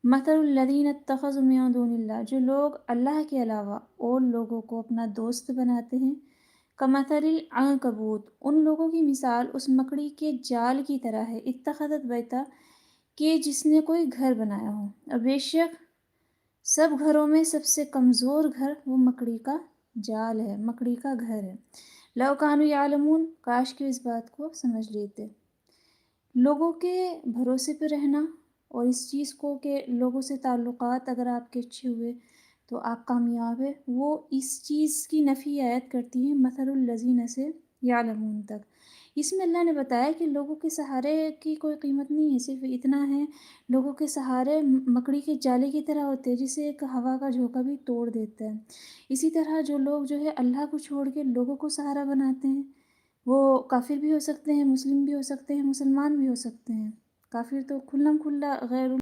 مثل الذین اتخذوا من دون اللہ، جو لوگ اللہ کے علاوہ اور لوگوں کو اپنا دوست بناتے ہیں، کمثل العنکبوت، ان لوگوں کی مثال اس مکڑی کے جال کی طرح ہے، اتخذت بیتا، کہ جس نے کوئی گھر بنایا ہو، اور بے شک سب گھروں میں سب سے کمزور گھر وہ مکڑی کا جال ہے، مکڑی کا گھر ہے۔ لو کانوا یعلمون، کاش کہ اس بات کو سمجھ لیتے۔ لوگوں کے بھروسے پہ رہنا اور اس چیز کو کہ لوگوں سے تعلقات اگر آپ کے اچھے ہوئے تو آپ کامیاب ہے، وہ اس چیز کی نفی آیت کرتی ہے مثل الذین سے یعلمون تک۔ اس میں اللہ نے بتایا کہ لوگوں کے سہارے کی کوئی قیمت نہیں ہے، صرف اتنا ہے لوگوں کے سہارے مکڑی کے جالے کی طرح ہوتے ہیں جسے ایک ہوا کا جھونکا بھی توڑ دیتا ہے۔ اسی طرح جو لوگ جو ہے اللہ کو چھوڑ کے لوگوں کو سہارا بناتے ہیں، وہ کافر بھی ہو سکتے ہیں، مسلم بھی ہو سکتے ہیں، مسلمان بھی ہو سکتے ہیں۔ کافر تو کھلم کھلا غیر